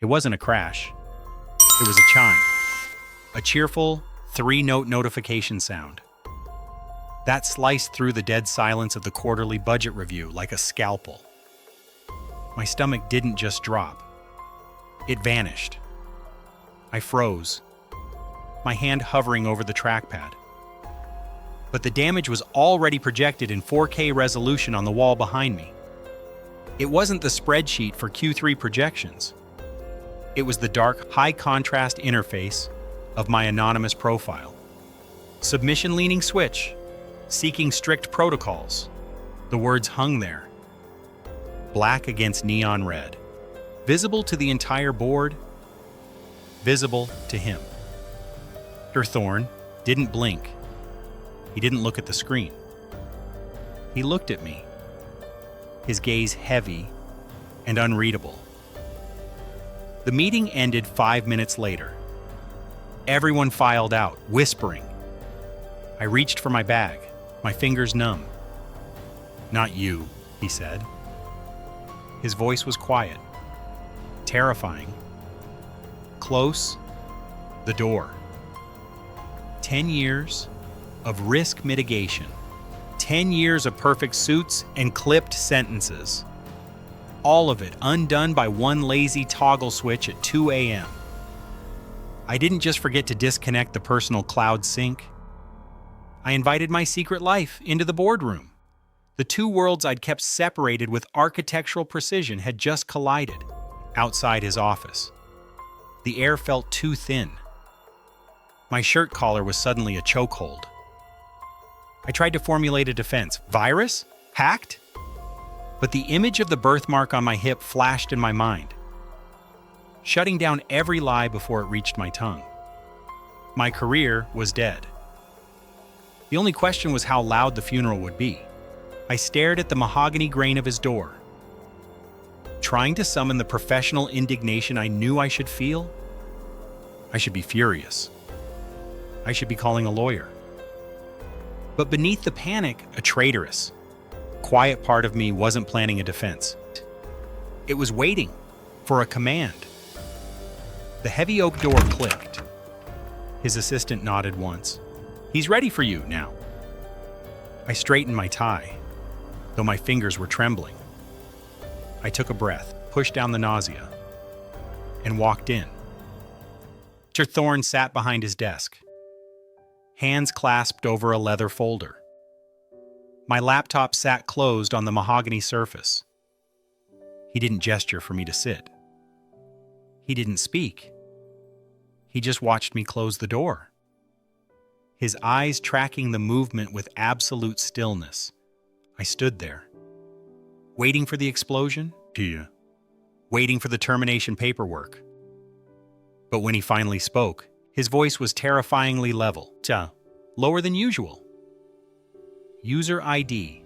It wasn't a crash. It was a chime. A cheerful, three-note notification sound. That sliced through the dead silence of the quarterly budget review like a scalpel. My stomach didn't just drop. It vanished. I froze, my hand hovering over the trackpad. But the damage was already projected in 4K resolution on the wall behind me. It wasn't the spreadsheet for Q3 projections. It was the dark, high-contrast interface of my anonymous profile. Submission-leaning switch, seeking strict protocols. The words hung there, black against neon red, visible to the entire board, visible to him. Mr. Thorne didn't blink. He didn't look at the screen. He looked at me, his gaze heavy and unreadable. The meeting ended 5 minutes later. Everyone filed out, whispering. I reached for my bag, my fingers numb. "Not you," he said. His voice was quiet, terrifying. Close, the door. 10 years of risk mitigation. 10 years of perfect suits and clipped sentences. All of it undone by one lazy toggle switch at 2 a.m. I didn't just forget to disconnect the personal cloud sync. I invited my secret life into the boardroom. The two worlds I'd kept separated with architectural precision had just collided outside his office. The air felt too thin. My shirt collar was suddenly a chokehold. I tried to formulate a defense. Virus? Hacked? But the image of the birthmark on my hip flashed in my mind, shutting down every lie before it reached my tongue. My career was dead. The only question was how loud the funeral would be. I stared at the mahogany grain of his door, trying to summon the professional indignation I knew I should feel. I should be furious. I should be calling a lawyer. But beneath the panic, a traitorous, quiet part of me wasn't planning a defense. It was waiting for a command. The heavy oak door clicked. His assistant nodded once. "He's ready for you now." I straightened my tie, though my fingers were trembling. I took a breath, pushed down the nausea, and walked in. Mr. Thorne sat behind his desk, hands clasped over a leather folder. My laptop sat closed on the mahogany surface. He didn't gesture for me to sit. He didn't speak. He just watched me close the door, his eyes tracking the movement with absolute stillness. I stood there, waiting for the explosion, waiting for the termination paperwork. But when he finally spoke, his voice was terrifyingly level, lower than usual. "User ID.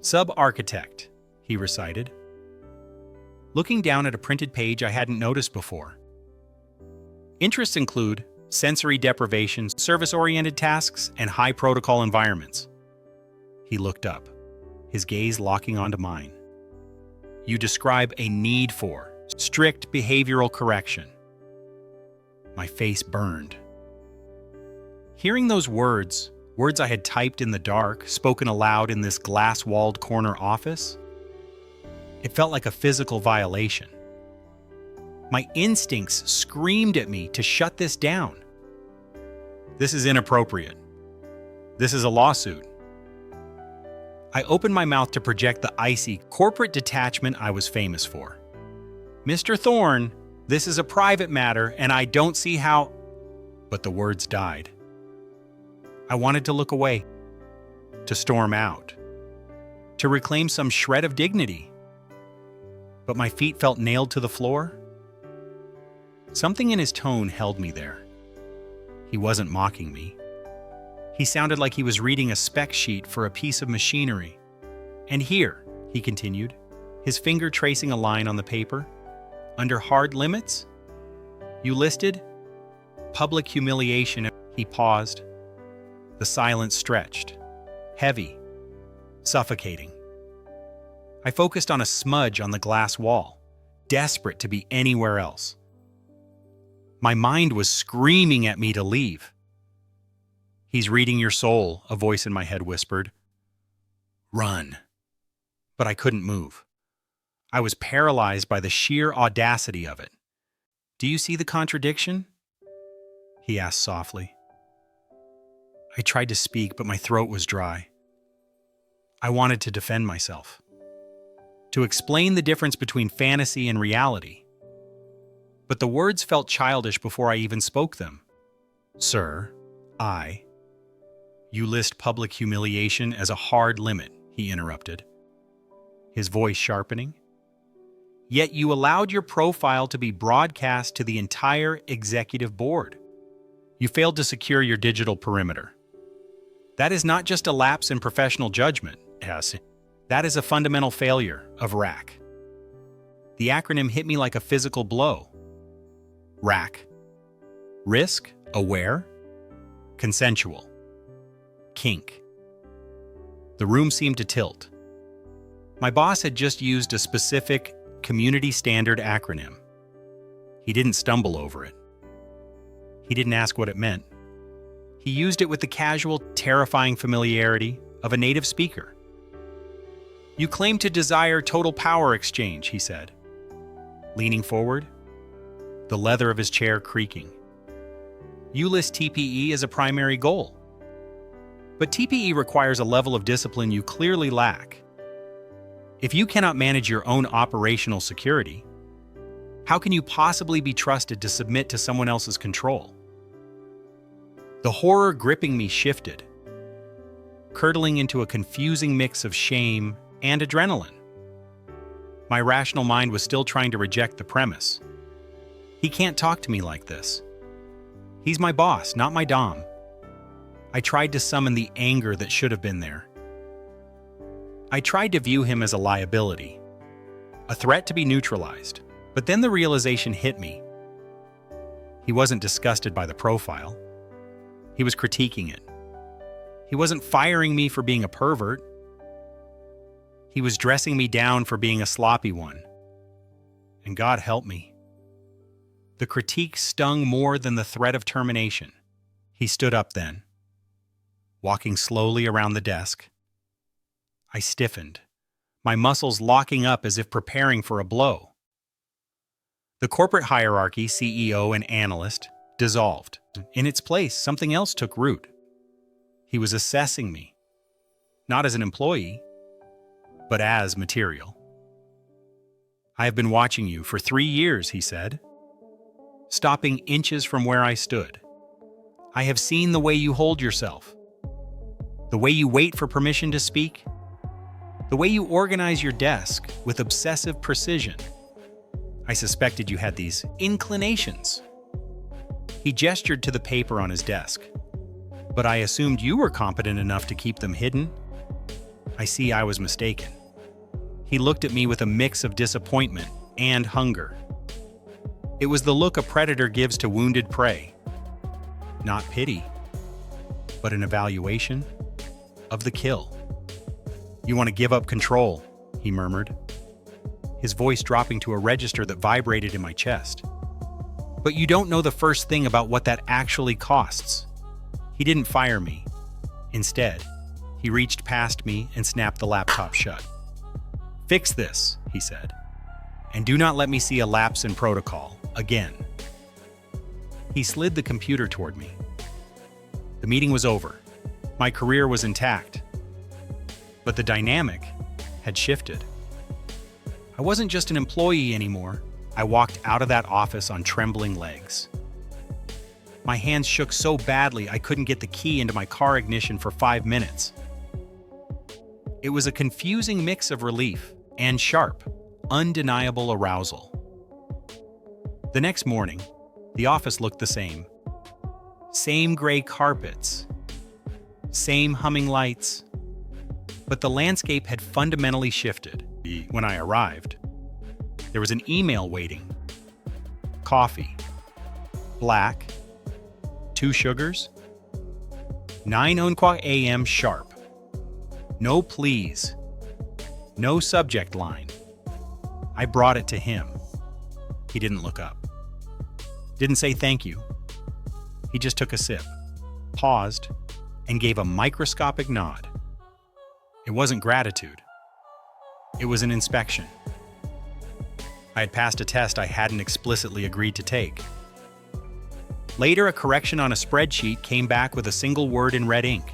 Sub-architect," he recited, looking down at a printed page I hadn't noticed before. Interests include sensory deprivation, service-oriented tasks, and high-protocol environments. He looked up, his gaze locking onto mine. "You describe a need for strict behavioral correction." My face burned. Hearing those words I had typed in the dark, spoken aloud in this glass-walled corner office, it felt like a physical violation. My instincts screamed at me to shut this down. "This is inappropriate. This is a lawsuit." I opened my mouth to project the icy corporate detachment I was famous for. "Mr. Thorne, this is a private matter, and I don't see how—" But the words died. I wanted to look away, to storm out, to reclaim some shred of dignity. But my feet felt nailed to the floor. Something in his tone held me there. He wasn't mocking me. He sounded like he was reading a spec sheet for a piece of machinery. "And here," he continued, his finger tracing a line on the paper, "under hard limits, you listed public humiliation." He paused. The silence stretched, heavy, suffocating. I focused on a smudge on the glass wall, desperate to be anywhere else. My mind was screaming at me to leave. "He's reading your soul," a voice in my head whispered. "Run." But I couldn't move. I was paralyzed by the sheer audacity of it. "Do you see the contradiction?" he asked softly. I tried to speak, but my throat was dry. I wanted to defend myself, to explain the difference between fantasy and reality. But the words felt childish before I even spoke them. "Sir, You list public humiliation as a hard limit," he interrupted, his voice sharpening. "Yet you allowed your profile to be broadcast to the entire executive board. You failed to secure your digital perimeter. That is not just a lapse in professional judgment, Hess. That is a fundamental failure of RAC." The acronym hit me like a physical blow. RAC. Risk, aware, consensual. Kink. The room seemed to tilt. My boss had just used a specific community standard acronym. He didn't stumble over it. He didn't ask what it meant. He used it with the casual, terrifying familiarity of a native speaker. "You claim to desire total power exchange," he said, leaning forward, the leather of his chair creaking. "You list TPE as a primary goal. But TPE requires a level of discipline you clearly lack. If you cannot manage your own operational security, how can you possibly be trusted to submit to someone else's control?" The horror gripping me shifted, curdling into a confusing mix of shame and adrenaline. My rational mind was still trying to reject the premise. He can't talk to me like this. He's my boss, not my dom. I tried to summon the anger that should have been there. I tried to view him as a liability, a threat to be neutralized, but then the realization hit me. He wasn't disgusted by the profile. He was critiquing it. He wasn't firing me for being a pervert. He was dressing me down for being a sloppy one. And God help me. The critique stung more than the threat of termination. He stood up then, walking slowly around the desk. I stiffened, my muscles locking up as if preparing for a blow. The corporate hierarchy, CEO and analyst, dissolved. In its place, something else took root. He was assessing me, not as an employee, but as material. "I have been watching you for 3 years," he said, stopping inches from where I stood. "I have seen the way you hold yourself, the way you wait for permission to speak, the way you organize your desk with obsessive precision. I suspected you had these inclinations." He gestured to the paper on his desk. "But I assumed you were competent enough to keep them hidden." I see I was mistaken. He looked at me with a mix of disappointment and hunger. It was the look a predator gives to wounded prey. Not pity, but an evaluation of the kill. "You want to give up control," he murmured, his voice dropping to a register that vibrated in my chest. "But you don't know the first thing about what that actually costs." He didn't fire me. Instead, he reached past me and snapped the laptop shut. "Fix this," he said, "and do not let me see a lapse in protocol again." He slid the computer toward me. The meeting was over. My career was intact. But the dynamic had shifted. I wasn't just an employee anymore. I walked out of that office on trembling legs. My hands shook so badly I couldn't get the key into my car ignition for 5 minutes. It was a confusing mix of relief and sharp, undeniable arousal. The next morning, the office looked the same. Same gray carpets, same humming lights, but the landscape had fundamentally shifted. When I arrived, there was an email waiting. Coffee. Black. 2 sugars. 9 a.m. sharp. No please. No subject line. I brought it to him. He didn't look up. Didn't say thank you. He just took a sip, paused, and gave a microscopic nod. It wasn't gratitude. It was an inspection. I had passed a test I hadn't explicitly agreed to take. Later, a correction on a spreadsheet came back with a single word in red ink.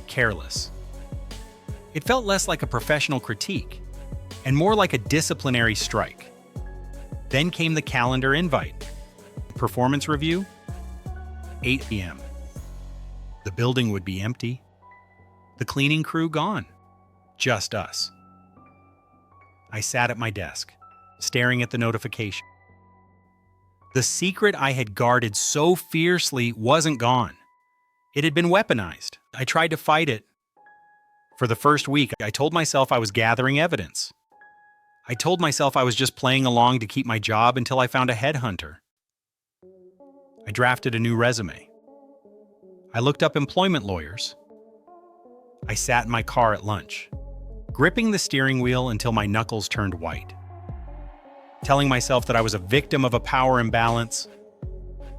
Careless. It felt less like a professional critique and more like a disciplinary strike. Then came the calendar invite. Performance review? 8 p.m. The building would be empty. The cleaning crew gone. Just us. I sat at my desk, staring at the notification. The secret I had guarded so fiercely wasn't gone. It had been weaponized. I tried to fight it. For the first week, I told myself I was gathering evidence. I told myself I was just playing along to keep my job until I found a headhunter. I drafted a new resume. I looked up employment lawyers. I sat in my car at lunch, gripping the steering wheel until my knuckles turned white, telling myself that I was a victim of a power imbalance,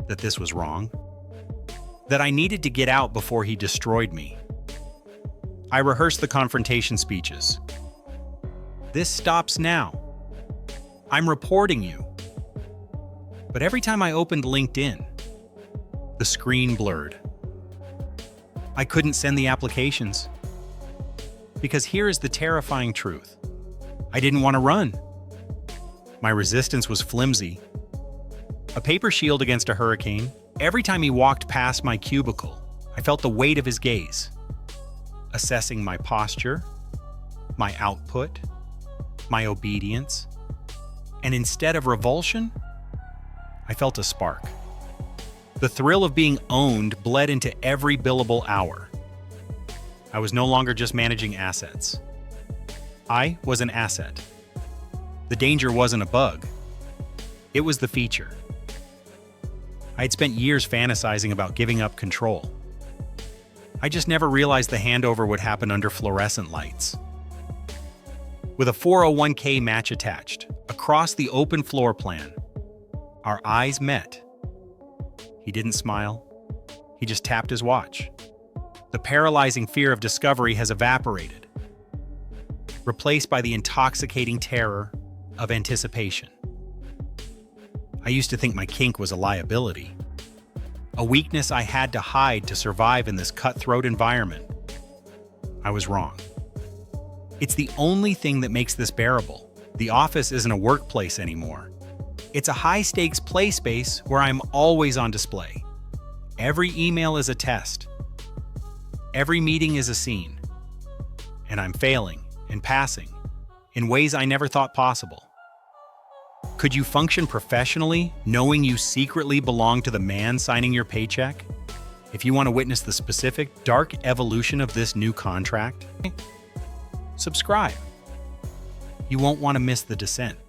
that this was wrong, that I needed to get out before he destroyed me. I rehearsed the confrontation speeches. This stops now. I'm reporting you. But every time I opened LinkedIn, the screen blurred. I couldn't send the applications. Because here is the terrifying truth. I didn't want to run. My resistance was flimsy. A paper shield against a hurricane. Every time he walked past my cubicle, I felt the weight of his gaze, assessing my posture, my output, my obedience. And instead of revulsion, I felt a spark. The thrill of being owned bled into every billable hour. I was no longer just managing assets. I was an asset. The danger wasn't a bug. It was the feature. I had spent years fantasizing about giving up control. I just never realized the handover would happen under fluorescent lights. With a 401k match attached, across the open floor plan, our eyes met. He didn't smile. He just tapped his watch. The paralyzing fear of discovery has evaporated, replaced by the intoxicating terror of anticipation. I used to think my kink was a liability, a weakness I had to hide to survive in this cutthroat environment. I was wrong. It's the only thing that makes this bearable. The office isn't a workplace anymore. It's a high-stakes play space where I'm always on display. Every email is a test. Every meeting is a scene. And I'm failing and passing in ways I never thought possible. Could you function professionally knowing you secretly belong to the man signing your paycheck? If you want to witness the specific, dark evolution of this new contract, subscribe. You won't want to miss the descent.